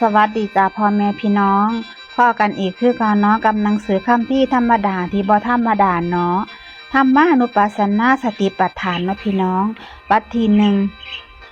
สวัสดีจ้าพ่อแม่พี่น้องพ่อกันอีกคือการเนาะกับหนังสือคัมภีร์ธรรมดาที่บ่ธรรมดาเนาะธรรมานุปัสสนาสติปัฏฐานเนาะพี่น้องปัจที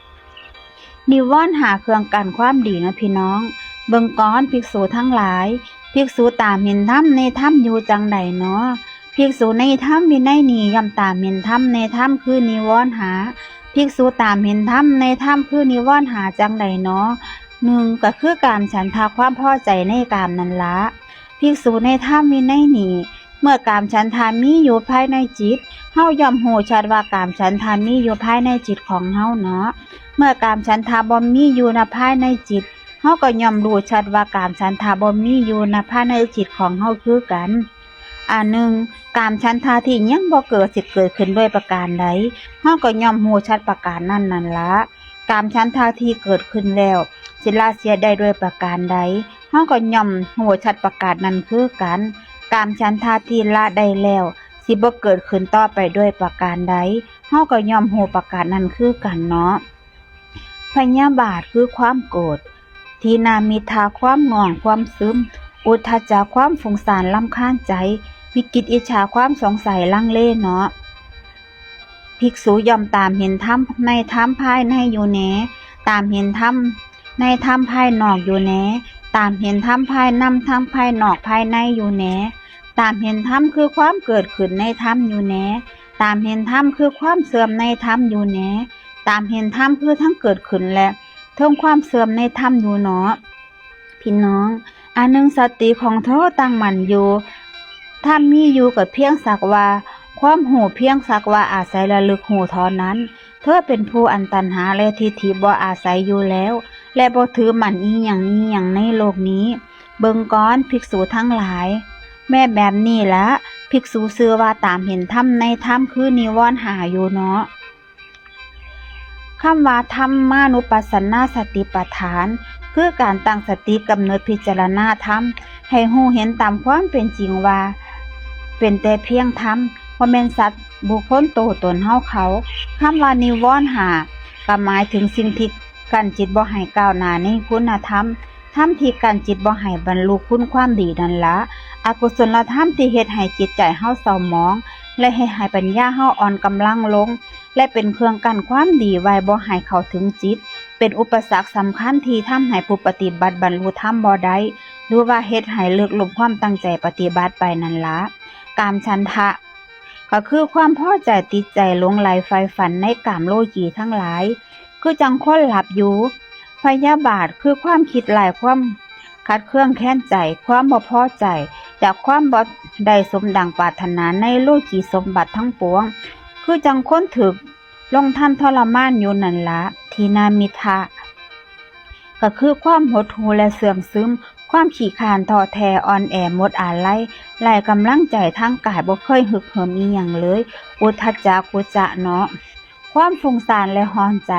1นิวรณ์หาเครื่องกันความดีเนาะพี่น้องเบิ่งก้อนภิกษุทั้งหลายภิกษุตามเห็นธรรมในธรรมอยู่จังใดเนาะภิกษุในธรรมมีในนี้ย่อมตามเห็นธรรมในธรรมคือนิวรณ์หาภิกษุตามเห็นธรรมในธรรมคือนิวรณ์หาจังใดเนาะ1ก็คือการฉันทาความพอใจในกามนั่นละภิกษุในธรรมมีในนี้เมื่อกามฉันทามีอยู่ภายในจิตเฮาย่อมรู้ชัดว่ากามฉันทามีอยู่ภายในจิตของเฮาเนาะเมื่อกามฉันทาบ่มีอยู่ณภายในจิตเฮาก็ย่อมรู้ชัดว่ากามฉันทาบ่มีอยู่ณภายในจิตของเฮาคือกันกามฉันทาที่ยังบ่เกิดสิเกิดขึ้นด้วยประการใดเฮาก็ย่อมรู้ชัดประการนั้นนั่นละกามฉันทาที่เกิดขึ้นแล้วสิละเสียได้ด้วยประการใดเฮาก็ย่อมรู้ชัดประการนั้นคือกันกามฉันทาที่ละได้แล้วสิบ่เกิดขึ้นต่อไปด้วยประการใดเฮาก็ย่อมรู้ประการนั้นคือกันเนาะพยาบาทคือความโกรธทีนามิทาความง่วงความซึมอุทธัจจะความฟุ้งซ่านรำคาญใจวิกิตอิจฉาความสงสัยลังเลเนาะภิกษุย่อมตามเห็นธรรมในธรรมภายในอยู่แหนตามเห็นธรรมในธรรมภายนอกอยู่แหนตามเห็นธรรมภายนำธรรมภายนอกภายในอยู่แหนตามเห็นธรรมคือความเกิดขึ้นในธรรมอยู่แหนตามเห็นธรรมคือความเสื่อมในธรรมอยู่แหนตามเห็นธรรมคือทั้งเกิดขึ้นและทั้งความเสื่อมในธรรมอยู่เนาะพี่น้องอันหนึ่งสติของเธอตั้งมั่นอยู่ถ้ามีอยู่กับเพียงสักว่าความหูเพียงสักว่าอาศัยระลึกหูเท่านั้นเธอเป็นผู้อันตัณหาและทิฏฐิบ่อาศัยอยู่แล้วและบ่ถือมั่นอีหยังในโลกนี้เบิ่งก้อนภิกษุทั้งหลายแม่แบบนี้ละภิกษุชื่อว่าตามเห็นธรรมในธรรมคือนิวรณ์หาอยู่เนาะคำว่าธรรมานุปัสสนาสติปัฏฐานคือการตั้งสติกำหนดพิจารณาธรรมให้รู้เห็นตามความเป็นจริงว่าเป็นแต่เพียงธรรมบ่แม่นสัตว์บุคคลตัวตนเฮาเขาคำว่านิวรณ์หาก็หมายถึงสิ่งที่กั้นจิตบ่ให้ก้าวหน้าในคุณธรรมธรรมที่กั้นจิตบ่ให้บรรลุคุณความดีนั่นละอกุศลธรรมที่เฮ็ดให้จิตใจเฮาเศร้าหมองและให้ปัญญาเฮาอ่อนกำลังลงและเป็นเครื่องกั้นความดีไว้บ่ให้เข้าถึงจิตเป็นอุปสรรคสำคัญที่ทำให้ผู้ปฏิบัติบรรลุธรรมบ่ได้หรือว่าเฮ็ดให้เลิกลมความตั้งใจปฏิบัติไปนั่นละกามฉันทะก็คือความพอใจติดใจหลงไหลใฝ่ฝันในกามโลกีทั้งหลายคือจังคนหลับอยู่พยาบาทคือความคิดหลายความคัดเครื่องแค้นใจความบ่พอใจจากความบ่ได้สมดังปรารถนาในโลกีสมบัติทั้งปวงคือจังคนถึกลงท่านทรมานอยู่นั่นละทีนามิทะก็คือความหดหู่และเสื่อมซึมความขี้คร้านท้อแท้อ่อนแอหมดอาลัยไร้กำลังใจทางกายบ่เคยฮึกเหิมอีหยังเลยอุทธัจจะกุจจะเนาะความฟุ้งซ่านและร้อนใจ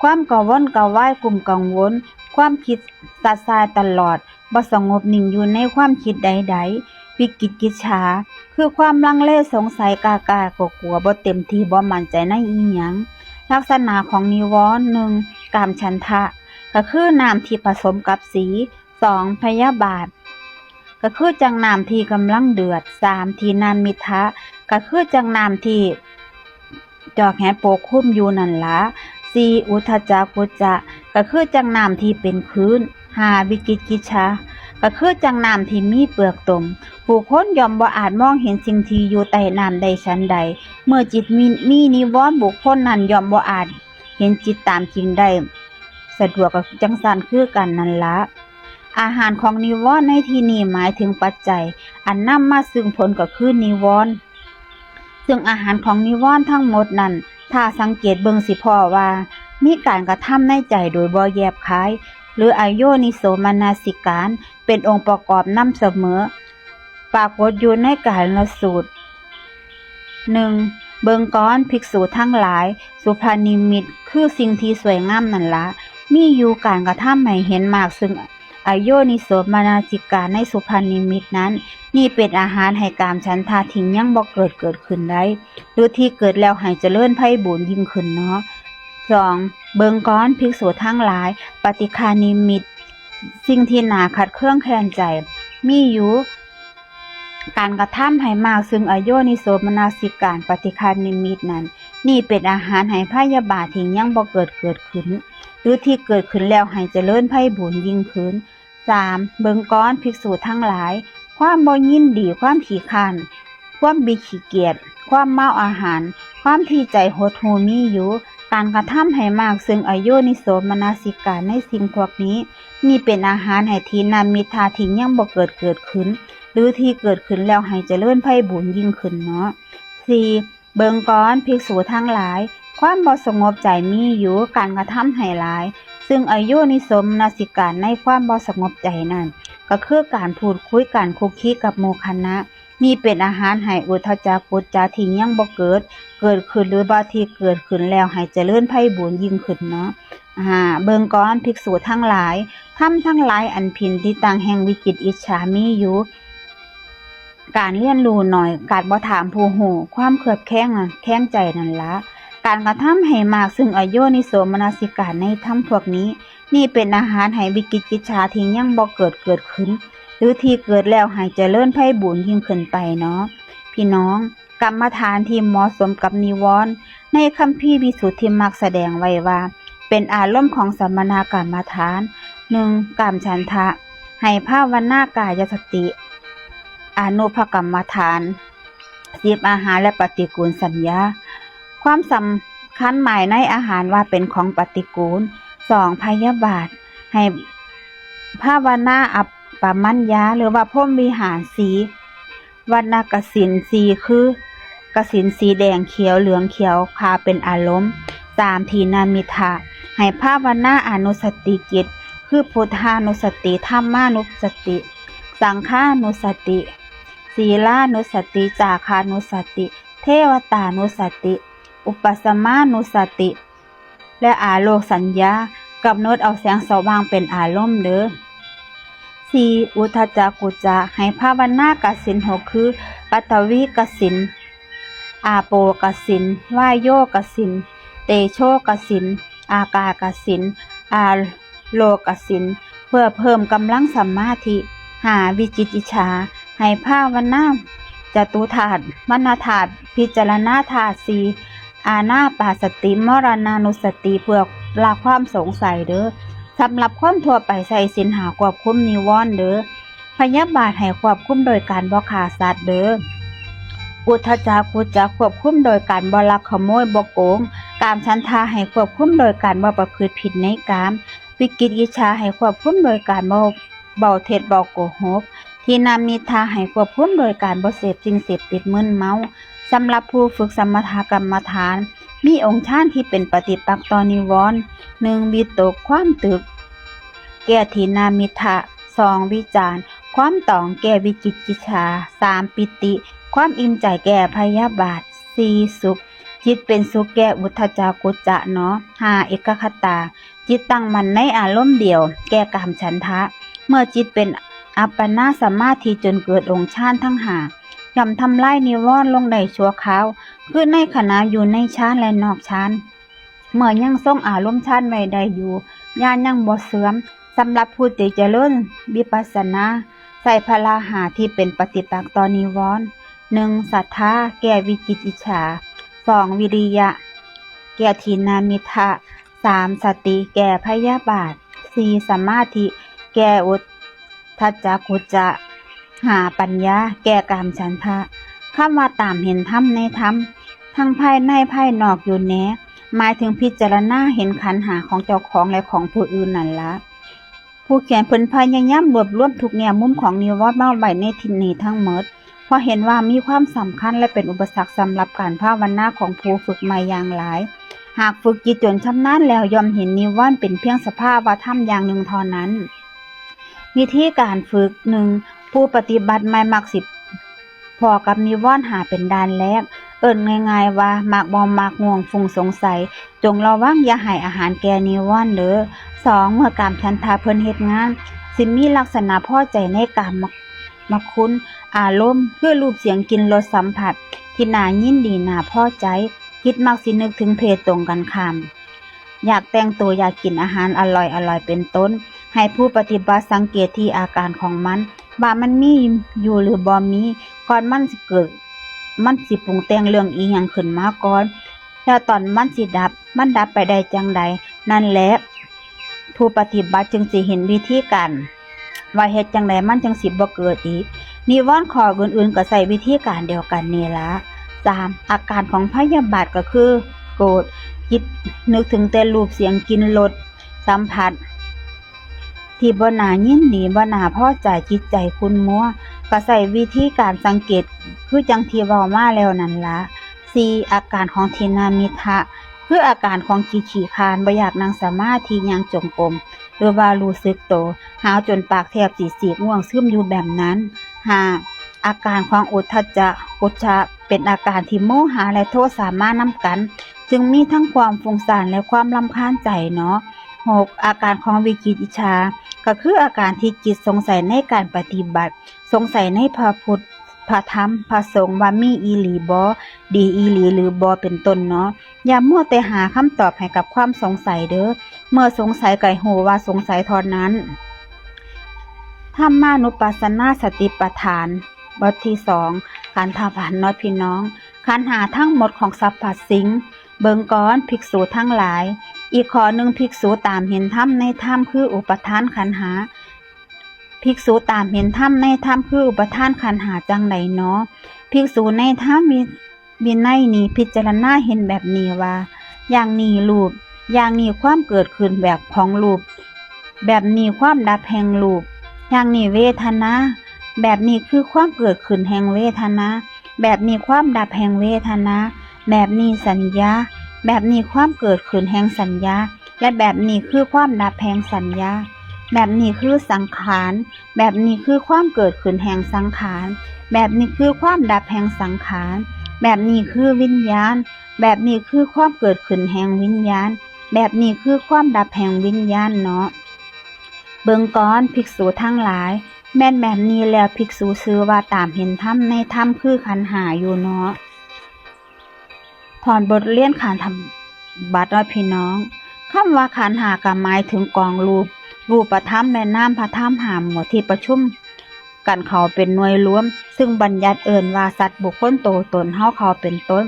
ความกังวลกระวายกลุ่มกังวลความคิดซัดซ้ายตลอดบ่สงบนิ่งอยู่ในความคิดใดๆวิกิตกิจฉาคือความลังเลสงสัยกล้ากลัวบ่เต็มที่บ่มั่นใจในอีหยังลักษณะของนิวรณ์1กามฉันทะก็คือน้ำที่ผสมกับสี2พยาบาทก็คือจังน้ำที่กำลังเดือด3ทีนามิทะก็คือจังน้ำที่จอกแหโปกคุ้มอยู่นั่นละ4อุทธัจจะกุจจะก็คือจังน้ำที่เป็นพื้น5วิกิตกิจฉาก็คือจังน้ำที่มีเปลือกตมผู้คนย่อมบ่อาจมองเห็นสิ่งที่อยู่ใต้น้ำได้ชั้นใดเมื่อจิตมีนิวรณ์บุคคลนั้นย่อมบ่อาจเห็นจิตตามจริงได้สะดวกกับจังสันคือกันนั่นละอาหารของนิวรณ์ในที่นี้หมายถึงปัจจัยอันนำมาซึ่งผลก็คือนิวรณ์ซึ่งอาหารของนิวรณ์ทั้งหมดนั้นถ้าสังเกตเบิ่งสิพ้อว่ามีการกระทำในใจโดยบ่แยบคายหรืออโยนิโสมนสิการเป็นองค์ประกอบนำเสมอปรากฏอยู่ในกาลสูตร1เบิ่งก้อนภิกษุทั้งหลายสุภานิมิตคือสิ่งที่สวยงามนั่นละมีอยู่การกระทำให้เห็นมากซึ่งอโยนิโสมนสิการในสุภานิมิตนั้นนี่เป็นอาหารให้กามฉันทาทิ้งยังบ่เกิดขึ้นได้หรือที่เกิดแล้วให้เจริญไพบูรย์ยิ่งขึ้นเนาะ2เบิ่งก้อนภิกษุทั้งหลายปฏิฆานิมิต สิ่งที่น่าขัดเคืองแค้นใจมีอยู่การกระทำให้มากซึ่งอโยนิโสมนสิการปฏิฆานิมิตนั้นนี่เป็นอาหารให้พยาบาทที่ยังบ่เกิดขึ้นหรือที่เกิดขึ้นแล้วให้เจริญไพบูลย์ยิ่งขึ้น 3. เบิ่งก้อนภิกษุทั้งหลายความบ่ยินดีความขี้คร้านความบิดขี้เกียจความเมาอาหารความที่ใจหดหู่มีอยู่การกระทำให้มากซึ่งอโยนิโสมนสิการในสิ่งพวกนี้นี่เป็นอาหารให้ทีนามิทาที่ยังบ่เกิดขึ้นหรือที่เกิดขึ้นแล้วให้เจริญไพบูลย์ยิ่งขึ้นเนาะ 4. เบิ่งก้อนภิกษุทั้งหลายความบ่สงบใจมีอยู่การกระทำให้หลายซึ่งอโยนิโสมนสิการในความบ่สงบใจนั้นก็คือการพูดคุยการคุกคีกับหมู่คณะนี่เป็นอาหารให้อุทธัจจกุจจะที่ยังบ่เกิดขึ้นหรือบ่ที่เกิดขึ้นแล้วให้เจริญไพบูลย์ยิ่งขึ้นเนาะเบิ่งก้อนภิกษุทั้งหลายทำทั้งหลายอันพินที่ตั้งแห่งวิจิตรอิจฉามีอยู่การเรียนรู้หน่อยการบ่ถามผู้หูความเขือบแข้งใจนั่นละการกระทำให้มากซึ่งอโยนิโสมนสิการในธรรมพวกนี้นี่เป็นอาหารให้วิจิตรอิจฉาที่ยังบ่เกิดขึ้นหรือที่เกิดแล้วให้เจริญไพบูลย์ยิ่งขึ้นไปเนาะพี่น้องกรรมฐานที่เหมาะสมกับนิวรณ์ในคัมภีร์วิสุทธิมรรคแสดงไว้ว่าเป็นอารมณ์ของสัมมนากรรมฐาน 1. กามฉันทะให้ภาวนากายสติอนุภกรรมฐาน10อาหารและปฏิกูลสัญญาความสำคัญหมายในอาหารว่าเป็นของปฏิกูล 2. พยาบาทให้ภาวนาอัปปมัญญาหรือว่าพรหมวิหาร4วรรณกสิณคือกสิณสีแดงเขียวเหลืองเขียวพาเป็นอารมณ์ 3. ทีนามิทะให้ภาวนาอนุสติจิตคือพุทธานุสติธัมมานุสติสังฆานุสติศีลานุสติจาคานุสติเทวตานุสติอุปสมานุสติและอาโลกสัญญากำหนดเอาแสงสว่างเป็นอารมณ์เด้อ 4. อุทธัจจกุจจะให้ภาวนากสิณ6คือปัทวิกสิณอาโปกสิณวายโยกสิณเตโชกสิณอากากสิณอาโลกสิณเพื่อเพิ่มกำลังสมาธิหาวิจิตรอิจฉาให้ภาวนาจตุธาตุมนธาตุพิจารณาธาตุ4อานาปาสติมรณานุสติเพื่อละความสงสัยเด้อสำหรับคนทั่วไปใส่ศีลหาควบคุมนิวรณ์เด้อพยาบาทให้ควบคุมโดยการบ่ฆ่าสัตว์เด้ออุทธัจจกุจจะควบคุมโดยการบ่ลักขโมยบ่โกงกามฉันทะให้ควบคุมโดยการบ่ประพฤติผิดในกามวิจิตรอิจฉาให้ควบคุมโดยการบ่เบาเท็จบ่โกหกทีนามิทาให้ควบคุมโดยการบ่เสพสิ่งเสพติดมึนเมาสำหรับผู้ฝึกสมถกรรมฐานมีองค์ฌานที่เป็นปฏิปักษ์ต่อนิวรณ์ 1. วิตกความตึกแก้ทีนามิทะ 2. วิจารความตองแก้วิจิตรอิจฉา 3. ปิติความอิ่มใจแก้พยาบาท 4. สุขจิตเป็นสุขแก้อุทธัจจกุจจะเนาะ 5. เอกคตาจิตตั้งมั่นในอารมณ์เดียวแก้กามฉันทะเมื่อจิตเป็นอัปปนาสมาธิจนเกิดองค์ฌานทั้งห้าย่อมทำลายนิวรณ์ลงได้ชั่วคราวคือในขณะอยู่ในฌานและนอกฌานเมื่อยังทรงอารมณ์ฌานไว้ได้อยู่ญาณยังบ่เสื่อมสำหรับผู้ที่เจริญวิปัสสนาใส่พละหาที่เป็นปฏิปักษ์ต่อนิวรณ์ 1. ศรัทธาแก้วิจิตรอิจฉา 2. วิริยะแก้ทีนามิทะ 3. สติแก้พยาบาท 4. สมาธิแก้อุทธัจจกุจจะ 5. ปัญญาแก้กามฉันทะคำว่าตามเห็นธรรมในธรรมทั้งภายในภายนอกอยู่แน่หมายถึงพิจารณาเห็นขันธ์หาของเจ้าของและของผู้อื่นนั่นละผู้เขียนเพิ่นพยายามรวบรวมทุกแง่มุมของนิวรณ์มาไว้ในที่นี้ทั้งหมดเพราะเห็นว่ามีความสำคัญและเป็นอุปสรรคสำหรับการภาวนาของผู้ฝึกใหม่อย่างหลายหากฝึกจิตจนชำนาญแล้วย่อมเห็นนิวรณ์เป็นเพียงสภาวะธรรมอย่างหนึ่งเท่านั้นวิธีการฝึก 1. ผู้ปฏิบัติใหม่มักสิพอกับนิวรณ์หาเป็นด้านแรกเอิ้นง่ายๆว่ามักบ่มักง่วงฟุ้งสงสัยจงระวังอย่าให้อาหารแก่นิวรณ์เด้อ 2. เมื่อกามฉันทะเพิ่นเฮ็ดงานสิมีลักษณะพอใจในกามคุณอารมณ์คือรูปเสียงกลิ่นรสสัมผัสที่น่ายินดีน่าพอใจคิดมักสินึกถึงเพศตรงกันข้ามอยากแต่งตัวอยากกินอาหารอร่อยเป็นต้น ให้ผู้ปฏิบัติสังเกตที่อาการของมันว่ามันมีอยู่หรือบ่มีก่อนมันสิเกิดมันสิปรุงแต่งเรื่องอีหยังขึ้นมาก่อนแล้วตอนมันสิดับมันดับไปได้จังใดนั่นแหละผู้ปฏิบัติจึงสิเห็นวิธีการว่าเฮ็ดจังไดมันจังสิบ่เกิดอีกนิวรณ์ข้ออื่นๆก็ใช้วิธีการเดียวกันนี่ล่ะ3อาการของพยาบาทก็คือโกรธคิดนึกถึงแต่รูปเสียงกลิ่นรสสัมผัสที่บ่น่ายินดีบ่น่าพอใจจิตใจคุณมัวก็ใช้วิธีการสังเกตคือจังที่เว้ามาแล้วนั่นล่ะ4อาการของทินามิทะคืออาการของจิตขี้คร้านบ่อยากนั่งสมาธิอย่างจงกรมหรือว่ารู้สึกโตหาวจนปากแทบสิสีกง่วงซึมอยู่แบบนั้น5อาการของอุทธัจจะกุจฉะเป็นอาการที่โมหะและโทสะมานำกันจึงมีทั้งความฟุ้งซ่านและความรำคาญใจเนาะ6อาการของวิจิกิจฉาก็คืออาการที่จิตสงสัยในการปฏิบัติสงสัยในพระพุทธพระธรรมพระสงฆ์ว่ามีอีหลีบ่ดีอีหลีหรือบ่เป็นต้นเนาะอย่ามัวแต่หาคำตอบให้กับความสงสัยเด้อเมื่อสงสัยก็ให้รู้ว่าสงสัยเท่านั้นธรรมานุปัสสนาสติปัฏฐานบทที่2การทำผ่านน้อยพี่น้องขันธ์5ทั้งหมดของสรรพสิ่งเบิ่งก่อนภิกษุทั้งหลายอีกข้อหนึ่งภิกษุตามเห็นธรรมในธรรมคืออุปทานขันธ์5ภิกษุตามเห็นธรรมในธรรมคืออุปทานขันธ์5จังไดเนาะภิกษุในธรรมวินัยนี้พิจารณาเห็นแบบนี้ว่าอย่างนี้รูปอย่างนี้ความเกิดขึ้นแบบของรูปแบบนี้ความดับแห่งรูปอย่างนี้เวทนาแบบนี้คือความเกิดขึ้นแห่งเวทนาแบบนี้ความดับแห่งเวทนาแบบนี้สัญญาแบบนี้ความเกิดขึ้นแห่งสัญญาและแบบนี้คือความดับแห่งสัญญาแบบนี้คือสังขารแบบนี้คือความเกิดขึ้นแห่งสังขารแบบนี้คือความดับแห่งสังขารแบบนี้คือวิญญาณแบบนี้คือความเกิดขึ้นแห่งวิญญาณแบบนี้คือความดับแห่งวิญญาณเนาะเบิ่งก่อนภิกษุทั้งหลายแม่นแบบนี้แล้วภิกษุชื่อว่าตามเห็นธรรมในธรรมคือขันธ์5อยู่เนาะถอนบทเรียนขันธ์บัตรพี่น้องคำว่าขันธ์5ก็หมายถึงกองรูปธรรมและนามธรรม5หมวดที่ประชุมกันเขาเป็นหน่วยรวมซึ่งบัญญัติเอิ้นว่าสัตว์บุคคลตัวตนเฮาเขาเป็นต้น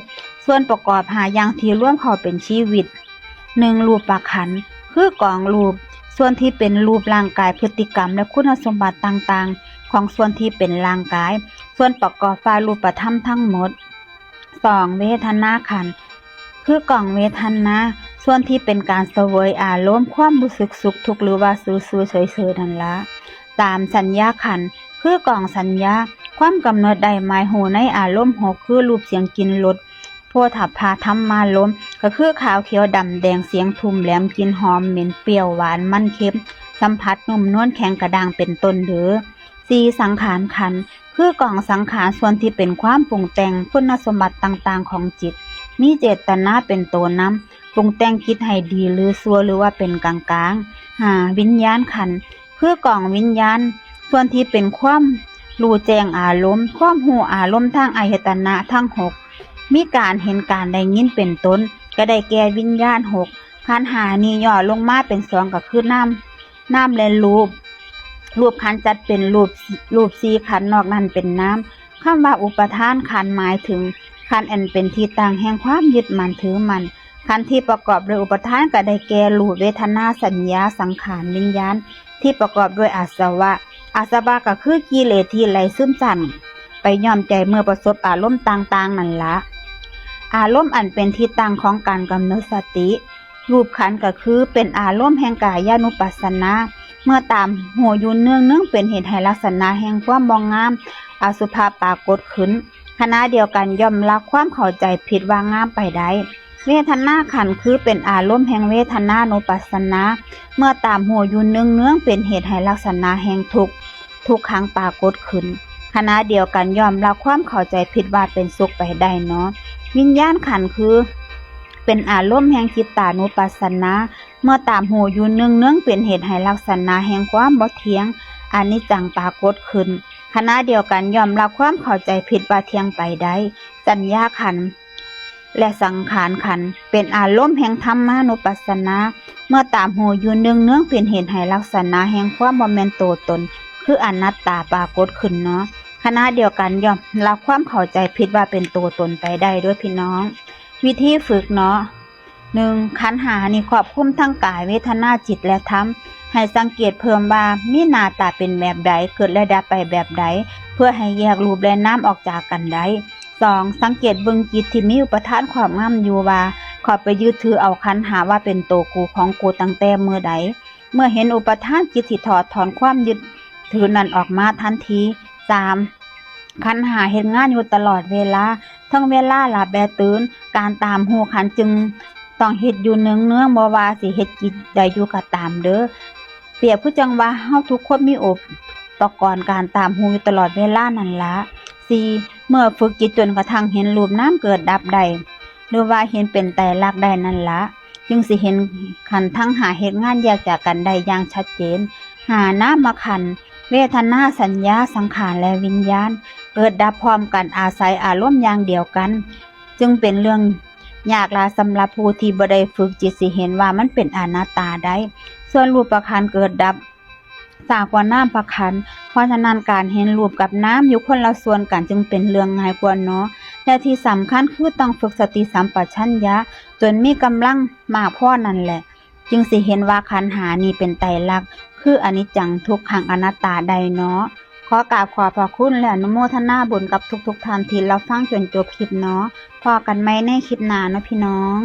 ส่วนประกอบ5อย่างที่รวมเขาเป็นชีวิต1รูปขันธ์คือกองรูปส่วนที่เป็นรูปร่างกายพฤติกรรมและคุณสมบัติต่างๆของส่วนที่เป็นร่างกายส่วนประกอบฝ่ายรูปธรรมทั้งหมด2เวทนาขันธ์คือกองเวทนาส่วนที่เป็นการเสวยอารมณ์ความรู้สึกสุขทุกข์หรือว่าซื่อๆเฉยๆนั่นละ3สัญญาขันธ์คือกองสัญญาความกำหนดได้หมายหูในอารมณ์6คือรูปเสียงกลิ่นรสโพธพภธรรมารมณ์ก็คือขาวเขียวดำแดงเสียงทุ้มแหลมกลิ่นหอมเหม็นเปรี้ยวหวานมันเค็มสัมผัสนุ่มนวลแข็งกระด้างเป็นต้นเด้อ4สังขารขันธ์คือกองสังขารส่วนที่เป็นความปรุงแต่งคุณสมบัติต่างๆของจิตมีเจตนาเป็นตัวนำปรุงแต่งคิดให้ดีหรือชั่วหรือว่าเป็นกลางๆ5วิญญาณขันธ์คือกองวิญญาณส่วนที่เป็นความรู้แจ้งอารมณ์ความรู้อารมณ์ทางอายตนะทั้ง6มีการเห็นการได้ยินเป็นต้นก็ได้แก่วิญญาณ6ขันธ์5นี้ย่อลงมาเป็น2ก็คือน้ำและรูปขันธ์จัดเป็นรูป4ขันธ์นอกนั้นเป็นน้ำคำว่าอุปทานขันธ์หมายถึงขันธ์อันเป็นที่ตั้งแห่งความยึดมั่นถือมั่นขันธ์ที่ประกอบด้วยอุปทานก็ได้แก่รูปเวทนาสัญญาสังขารวิญญาณที่ประกอบด้วยอาสวะก็คือกิเลสที่ไหลซึมซับไปย่อมใจเมื่อประสบอารมณ์ต่างๆนั่นละอารมณ์อันเป็นที่ตั้งของการกำหนดสติรูปขันธ์ก็คือเป็นอารมณ์แห่งกายานุปัสสนาเมื่อตามหัวอยู่เนื่องเป็นเหตุให้ลักษณะแห่งความมองงามอสุภะปรากฏขึ้นขณะเดียวกันย่อมละความเข้าใจผิดว่างามไปได้เวทนาขันธ์คือเป็นอารมณ์แห่งเวทนานุปัสสนาเมื่อตามหัวอยู่เนื่องเป็นเหตุให้ลักษณะแห่งทุกข์ขังปรากฏขึ้นขณะเดียวกันย่อมละความเข้าใจผิดว่าเป็นสุขไปได้เนาะวิญญาณขันธ์คือเป็นอารมณ์แห่งจิตตานุปัสสนาเมื่อตามหูอยู่เนื่องเป็นเหตุให้ลักษณะแห่งความบ่เที่ยงอนิจจังปรากฏขึ้นขณะเดียวกันย่อมรับความเข้าใจผิดว่าเที่ยงไปได้สัญญาขันธ์และสังขารขันธ์เป็นอารมณ์แห่งธรรมานุปัสสนา เมื่อตามหูอยู่เนืองๆเป็นเหตุให้ลักษณะแห่งความบ่แม่นตัวตนคืออนัตตาปรากฏขึ้นเนาะขณะเดียวกันย่อมรับความเข้าใจผิดว่าเป็นตัวตนไปได้ด้วยพี่น้อง วิธีฝึกเนาะ 1. ขันธ์ห้านี่ครอบคลุมทั้งกายเวทนาจิตและธรรมให้สังเกตเพิ่มว่ามีหน้าตาเป็นแบบใดเกิดและดับไปแบบใดเพื่อให้แยกรูปและนามออกจากกันได้ 2. สังเกตเบิ่งจิตที่มีอุปทานความงามอยู่ว่าขอไปยึดถือเอาขันธ์ห้าว่าเป็นตัวกูของกูตั้งแต่เมื่อใดเมื่อเห็นอุปทานจิตที่ถอดถอนความยึดถือนั้นออกมาทันที 3. ขันธ์ห้าเฮ็ดงานอยู่ตลอดเวลาทั้งเวลาหลับและตื่นการตามหูขันธ์จึงต้องเฮ็ดอยู่เนืองๆบ่ว่าสิเฮ็ดจิตใดอยู่ก็ตามเด้อเปรียบคือจังว่าเฮาทุกคนมีอุปกรณ์การตามหูอยู่ตลอดเวลานั่นละ4. เมื่อฝึกจิตจนกระทั่งเห็นรูปนามเกิดดับได้หรือว่าเห็นเป็นไตรลักษณ์ได้นั่นละจึงสิเห็นขันธ์ทั้งห้าเฮ็ดงานแยกจากกันได้อย่างชัดเจนหานามขันธ์เวทนาสัญญาสังขารและวิญญาณเกิดดับพร้อมกันอาศัยอารมณ์อย่างเดียวกันจึงเป็นเรื่องยากลาสำหรับผู้ที่บ่ได้ฝึกจิตสิเห็นว่ามันเป็นอนัตตาได้ส่วนรูปขันธ์เกิดดับสากว่านามขันธ์เพราะฉะนั้นการเห็นรูปกับนามอยู่คนละส่วนกันจึงเป็นเรื่องง่ายกว่าเนาะและที่สำคัญคือต้องฝึกสติสัมปชัญญะจนมีกำลังมากพอนั่นแหละจึงสิเห็นว่าขันธ์ห้านี้เป็นไตรลักษณ์คืออนิจจังทุกขังอนัตตาใดเนาะขอกราบขอบพระคุณและอนุโมทนาบุญกับทุกท่านที่รับฟังจนจบคลิปเนาะพอกันไหมในคลิปหน้าเนาะพี่น้อง